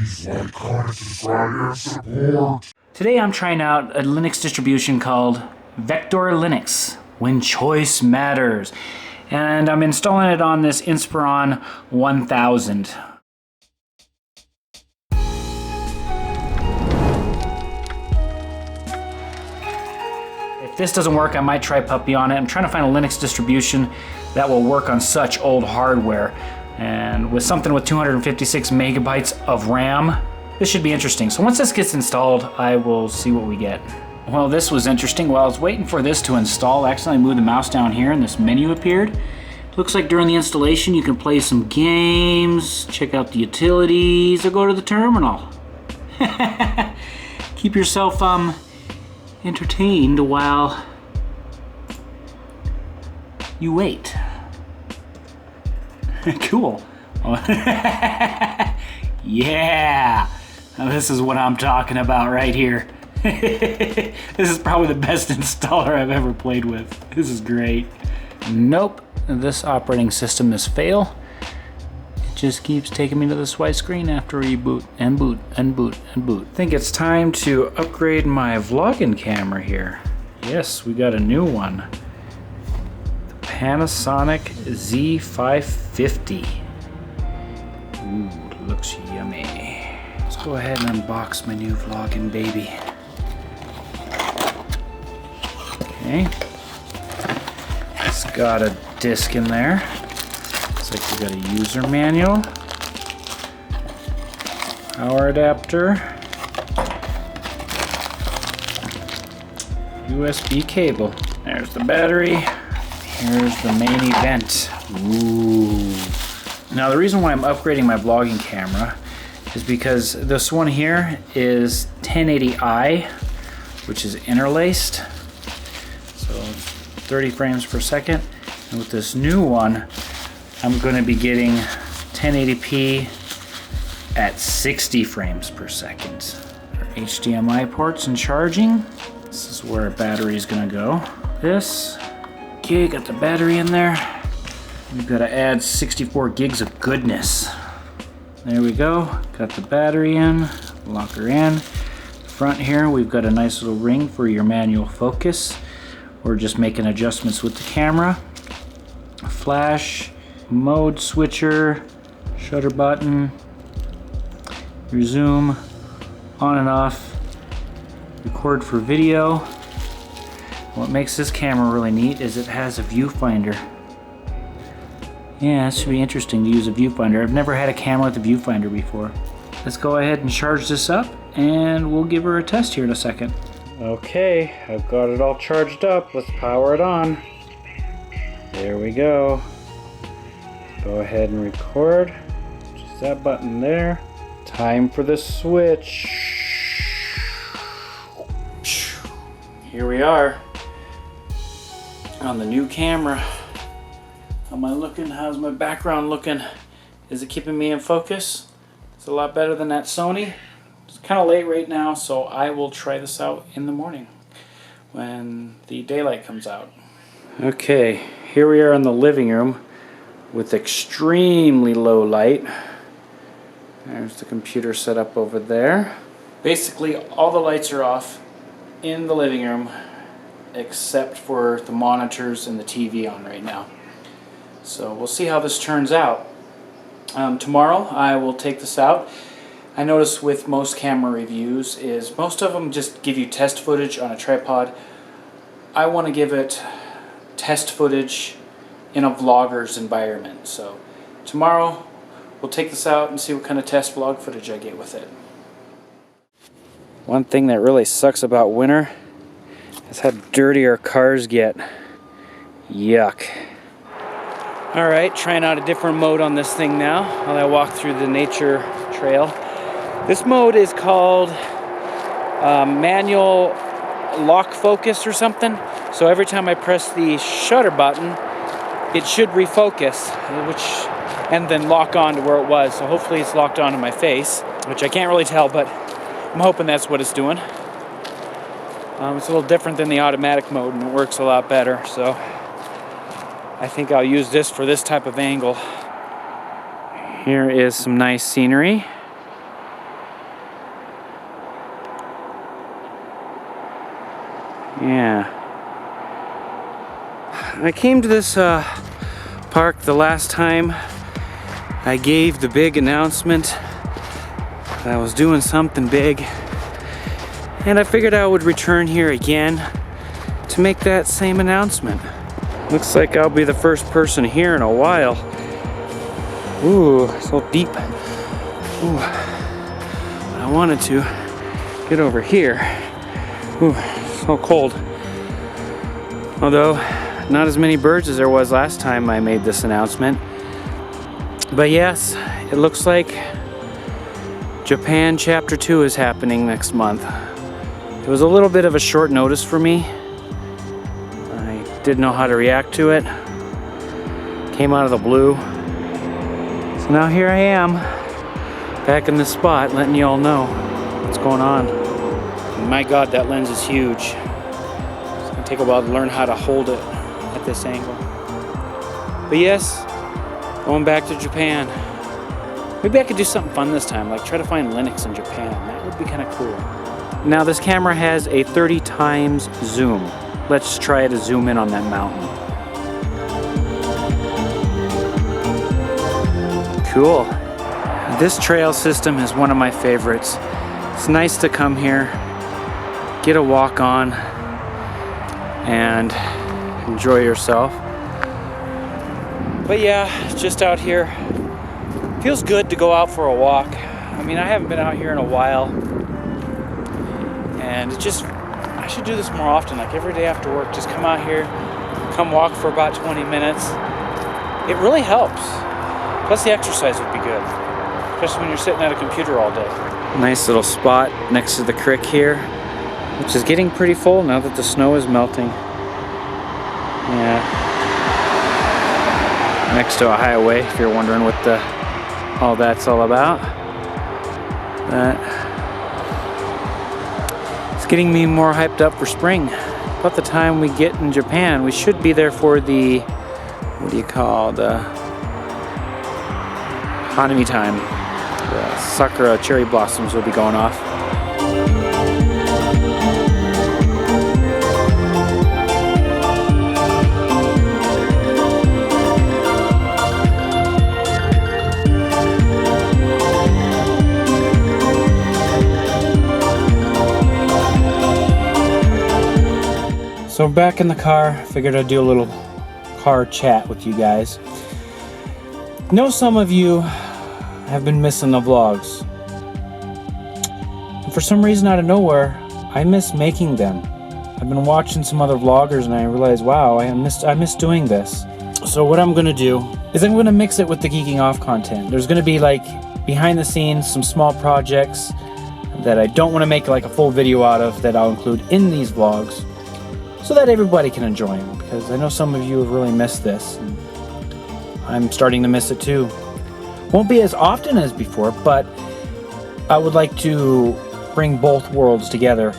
Please like, comment, subscribe, and support. Today I'm trying out a Linux distribution called Vector Linux, when choice matters. And I'm installing it on this Inspiron 1000. If this doesn't work, I might try Puppy on it. I'm trying to find a Linux distribution that will work on such old hardware. And with something with 256 megabytes of RAM, this should be interesting. So once this gets installed, I will see what we get. Well, this was interesting. While I was waiting for this to install, I accidentally moved the mouse down here and this menu appeared. Looks like during the installation you can play some games, check out the utilities, or go to the terminal. Keep yourself entertained while you wait. Cool. Yeah, now this is what I'm talking about right here. This is probably the best installer I've ever played with. This is great. Nope, this operating system is fail. It just keeps taking me to this white screen after reboot and boot and boot and boot. I think it's time to upgrade my vlogging camera here. Yes, we got a new one. Panasonic Z550. Ooh, looks yummy. Let's go ahead and unbox my new vlogging baby. Okay. It's got a disc in there. Looks like we got a user manual. Power adapter. USB cable. There's the battery. Here's the main event. Ooh. Now the reason why I'm upgrading my vlogging camera is because this one here is 1080i, which is interlaced. So 30 frames per second. And with this new one, I'm going to be getting 1080p at 60 frames per second. Our HDMI ports and charging. This is where our battery is going to go. This. Okay, got the battery in there. We've got to add 64 gigs of goodness. There we go. Got the battery in. Lock her in. Front here, we've got a nice little ring for your manual focus. We're just making adjustments with the camera. A flash, mode switcher, shutter button, your zoom, on and off, record for video. What makes this camera really neat is it has a viewfinder. Yeah, it should be interesting to use a viewfinder. I've never had a camera with a viewfinder before. Let's go ahead and charge this up and we'll give her a test here in a second. Okay, I've got it all charged up. Let's power it on. There we go. Go ahead and record. Just that button there. Time for the switch. Here we are. On the new camera. How am I looking? How's my background looking? Is it keeping me in focus? It's a lot better than that Sony. It's kind of late right now, so I will try this out in the morning when the daylight comes out. Okay, here we are in the living room with extremely low light. There's the computer set up over there. Basically, all the lights are off in the living room except for the monitors and the TV on right now. So we'll see how this turns out. Tomorrow I will take this out. I notice with most camera reviews is most of them just give you test footage on a tripod. I want to give it test footage in a vlogger's environment. So tomorrow we'll take this out and see what kind of test vlog footage I get with it. One thing that really sucks about winter is how dirty our cars get. Yuck. Alright, trying out a different mode on this thing now while I walk through the nature trail. This mode is called manual lock focus or something. So every time I press the shutter button, it should refocus, and then lock on to where it was. So hopefully it's locked onto my face, which I can't really tell, but I'm hoping that's what it's doing. It's a little different than the automatic mode and it works a lot better. So I think I'll use this for this type of angle. Here is some nice scenery. Yeah. I came to this park the last time I gave the big announcement that I was doing something big, and I figured I would return here again to make that same announcement. Looks like I'll be the first person here in a while. Ooh, so deep. Ooh. I wanted to get over here. Ooh, so cold. Although, not as many birds as there was last time I made this announcement. But yes, it looks like Japan Chapter 2 is happening next month. It was a little bit of a short notice for me. I didn't know how to react to it. Came out of the blue. So now here I am, back in this spot, letting you all know what's going on. And my God, that lens is huge. It's gonna take a while to learn how to hold it at this angle. But yes, going back to Japan. Maybe I could do something fun this time, like try to find Linux in Japan. That would be kind of cool. Now this camera has a 30 times zoom. Let's try to zoom in on that mountain. Cool. This trail system is one of my favorites. It's nice to come here, get a walk on, and enjoy yourself. But yeah, just out here. Feels good to go out for a walk. I mean, I haven't been out here in a while. And it just, I should do this more often, like every day after work, just come out here, come walk for about 20 minutes. It really helps. Plus the exercise would be good, especially when you're sitting at a computer all day. Nice little spot next to the creek here, which is getting pretty full now that the snow is melting. Yeah. Next to a highway, if you're wondering what all that's all about. It's getting me more hyped up for spring. About the time we get in Japan, we should be there for the, what do you call, the Hanami time. The sakura cherry blossoms will be going off. So back in the car, figured I'd do a little car chat with you guys. Know some of you have been missing the vlogs. And for some reason out of nowhere, I miss making them. I've been watching some other vloggers and I realized, wow, I miss doing this. So what I'm gonna do is I'm gonna mix it with the Geeking Off content. There's gonna be like behind the scenes, some small projects that I don't wanna make like a full video out of that I'll include in these vlogs, so that everybody can enjoy them, because I know some of you have really missed this, and I'm starting to miss it too. Won't be as often as before, but I would like to bring both worlds together.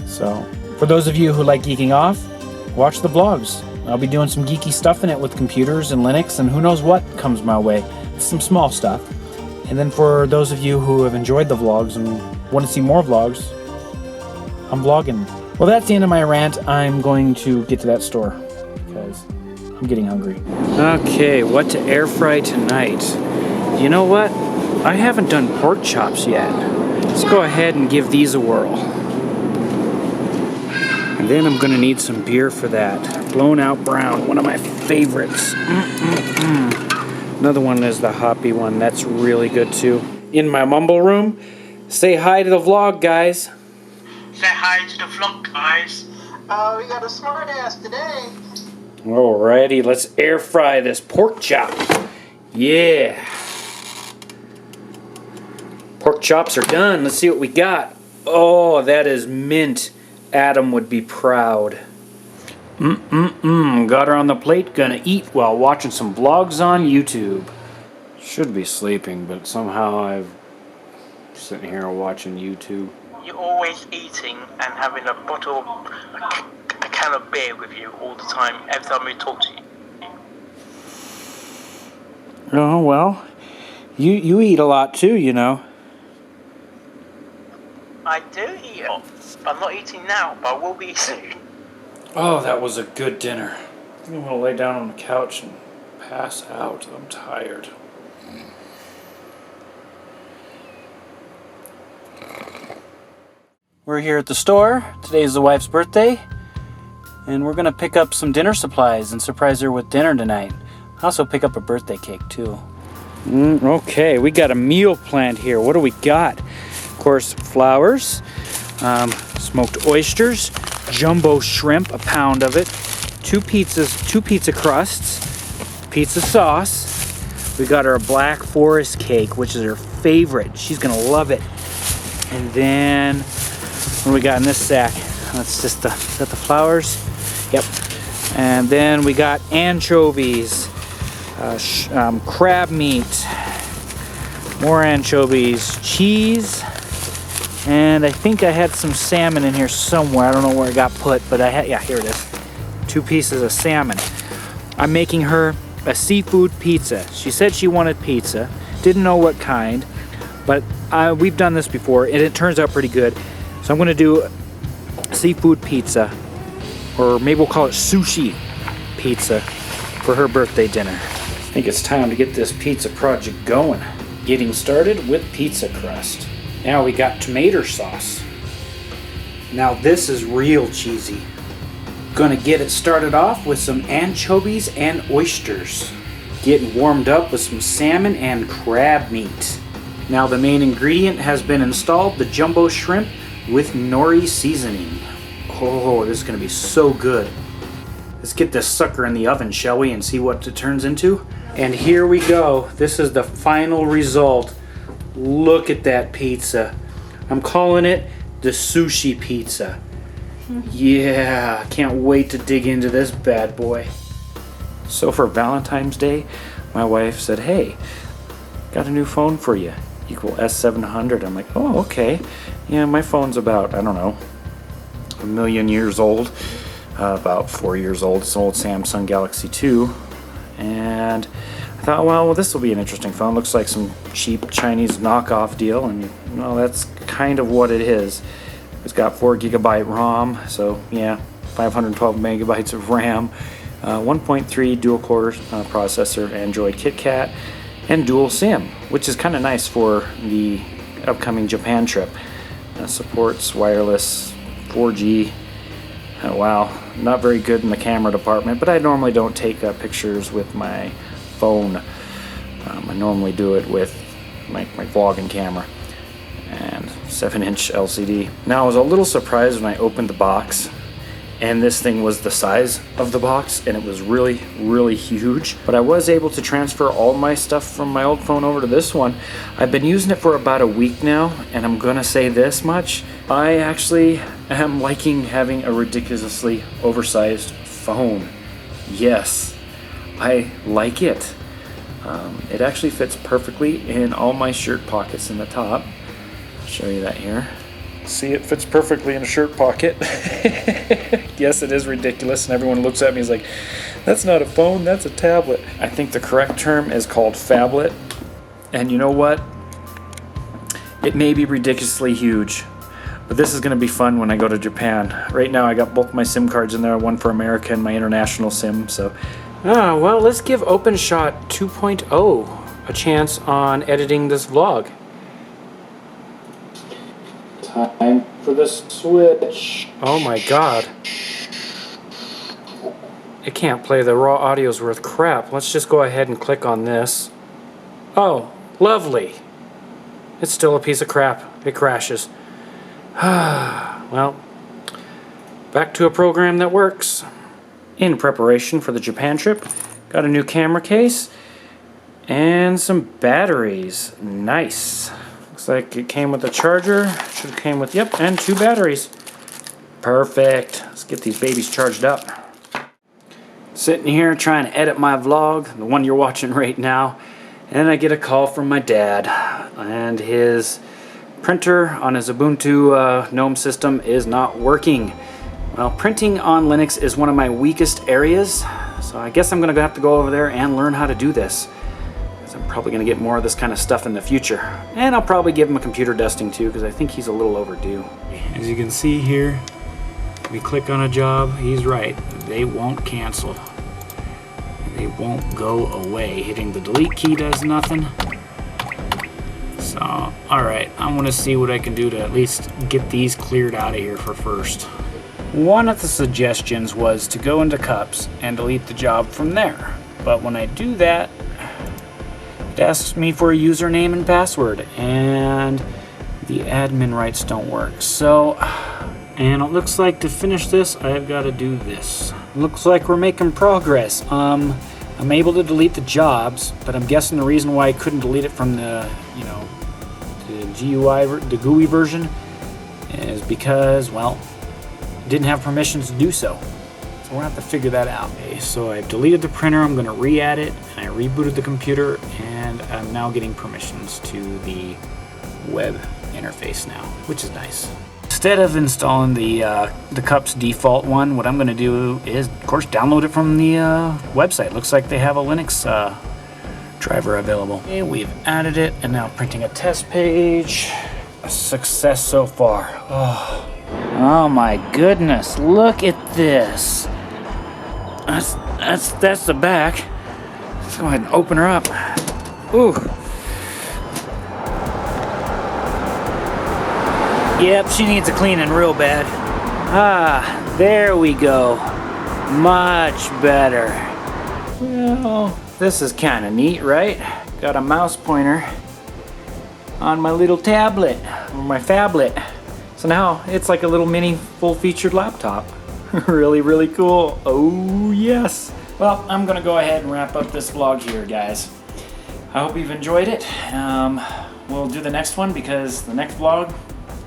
So, for those of you who like Geeking Off, watch the vlogs. I'll be doing some geeky stuff in it with computers and Linux, and who knows what comes my way. Some small stuff. And then for those of you who have enjoyed the vlogs and want to see more vlogs, I'm vlogging. Well, that's the end of my rant. I'm going to get to that store because I'm getting hungry. Okay, what to air fry tonight? You know what? I haven't done pork chops yet. Let's go ahead and give these a whirl. And then I'm gonna need some beer for that. Blown Out Brown, one of my favorites. Another one is the hoppy one. That's really good too. In my mumble room, say hi to the vlog, guys. Say hi to the vlog, guys. We got a smart ass today. Alrighty, let's air fry this pork chop. Yeah. Pork chops are done. Let's see what we got. Oh, that is mint. Adam would be proud. Got her on the plate. Gonna eat while watching some vlogs on YouTube. Should be sleeping, but somehow I'm sitting here watching YouTube. You're always eating and having a bottle, a can of beer with you all the time, every time we talk to you. Oh, well, you eat a lot too, you know. I do eat it. I'm not eating now, but I will be soon. Oh, that was a good dinner. I think I'm gonna lay down on the couch and pass out. I'm tired. We're here at the store. Today is the wife's birthday, and we're gonna pick up some dinner supplies and surprise her with dinner tonight. Also pick up a birthday cake too. Okay, we got a meal planned here. What do we got? Of course, flowers, smoked oysters, jumbo shrimp, a pound of it, two pizza crusts, pizza sauce. We got our Black Forest cake, which is her favorite. She's gonna love it. And then, what do we got in this sack? That's just the flowers. Yep. And then we got anchovies, crab meat, more anchovies, cheese, and I think I had some salmon in here somewhere. I don't know where it got put, but yeah, here it is. 2 pieces of salmon. I'm making her a seafood pizza. She said she wanted pizza. Didn't know what kind, but we've done this before, and it turns out pretty good. So I'm gonna do seafood pizza, or maybe we'll call it sushi pizza, for her birthday dinner. I think it's time to get this pizza project going. Getting started with pizza crust. Now we got tomato sauce. Now this is real cheesy. Gonna get it started off with some anchovies and oysters. Getting warmed up with some salmon and crab meat. Now the main ingredient has been installed, the jumbo shrimp with nori seasoning. Oh, this is gonna be so good. Let's get this sucker in the oven, shall we, and see what it turns into? And here we go. This is the final result. Look at that pizza. I'm calling it the sushi pizza. Yeah, can't wait to dig into this bad boy. So for Valentine's Day, my wife said, hey, got a new phone for you. Equal S700. I'm like, oh, okay. Yeah, my phone's about, I don't know, 1 million years old. About 4 years old. It's an old Samsung Galaxy 2. And I thought, well, this will be an interesting phone. Looks like some cheap Chinese knockoff deal, and well, that's kind of what it is. It's got 4 GB ROM, so yeah, 512 megabytes of RAM, 1.3 dual-core processor, Android KitKat, and dual SIM, which is kind of nice for the upcoming Japan trip. Supports wireless 4G. Oh, wow, not very good in the camera department, but I normally don't take pictures with my phone. I normally do it with my vlogging camera. And 7-inch LCD. Now I was a little surprised when I opened the box, and this thing was the size of the box, and it was really, really huge. But I was able to transfer all my stuff from my old phone over to this one. I've been using it for about a week now, and I'm gonna say this much. I actually am liking having a ridiculously oversized phone. Yes, I like it. It actually fits perfectly in all my shirt pockets in the top. I'll show you that here. See, it fits perfectly in a shirt pocket. Yes, it is ridiculous, and everyone looks at me and is like, that's not a phone, that's a tablet. I think the correct term is called phablet. And you know what? It may be ridiculously huge, but this is going to be fun when I go to Japan. Right now I got both my SIM cards in there, one for America and my international SIM, so. Well, let's give OpenShot 2.0 a chance on editing this vlog. Time for the switch. Oh my god. It can't play. The raw audio's worth crap. Let's just go ahead and click on this. Oh, lovely. It's still a piece of crap. It crashes. Well, back to a program that works. In preparation for the Japan trip, got a new camera case and some batteries. Nice. Looks like it came with a charger. Should have came with, yep, and 2 batteries. Perfect. Let's get these babies charged up. Sitting here trying to edit my vlog, the one you're watching right now, and I get a call from my dad, and his printer on his Ubuntu GNOME system is not working. Well, printing on Linux is one of my weakest areas, so I guess I'm gonna have to go over there and learn how to do this. I'm Probably gonna get more of this kind of stuff in the future. And I'll probably give him a computer dusting too, because I think he's a little overdue. As you can see here, we click on a job, he's right. They won't cancel. They won't go away. Hitting the delete key does nothing. So, alright, I'm gonna see what I can do to at least get these cleared out of here for first. One of the suggestions was to go into Cups and delete the job from there. But when I do that, it asks me for a username and password, and the admin rights don't work. So, and it looks like to finish this, I've got to do this. Looks like we're making progress. I'm able to delete the jobs, but I'm guessing the reason why I couldn't delete it from the, you know, the GUI version is because, well, didn't have permissions to do so. So we'll have to figure that out. Okay, so I've deleted the printer, I'm gonna re-add it, and I rebooted the computer, and I'm now getting permissions to the web interface now, which is nice. Instead of installing the Cups default one, what I'm gonna do is, of course, download it from the website. Looks like they have a Linux driver available. Okay, we've added it, and now printing a test page. A success so far. Oh my goodness, look at this. That's the back. Let's go ahead and open her up. Ooh. Yep, she needs a cleaning real bad. Ah, there we go. Much better. Well, this is kind of neat, right? Got a mouse pointer on my little tablet, or my phablet. So now it's like a little mini full-featured laptop. Really, really cool. Oh, yes. Well, I'm gonna go ahead and wrap up this vlog here, guys. I hope you've enjoyed it. We'll do the next one because the next vlog,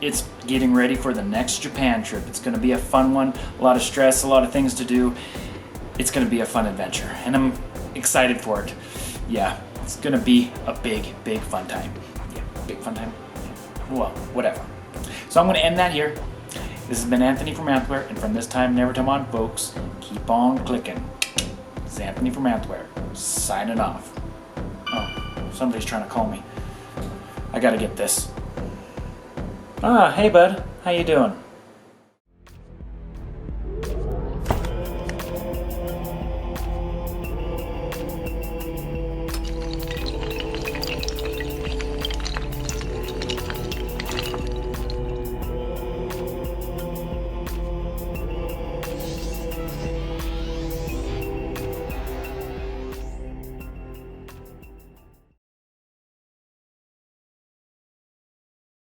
it's getting ready for the next Japan trip. It's gonna be a fun one, a lot of stress, a lot of things to do. It's gonna be a fun adventure, and I'm excited for it. Yeah, it's gonna be a big, big fun time. Yeah, big fun time. Yeah. Well, whatever. So I'm gonna end that here. This has been Anthony from AnthWare, and from this time never time on, folks, keep on clicking. This is Anthony from AnthWare, signing off. Oh, somebody's trying to call me. I gotta get this. Ah, hey bud, how you doing?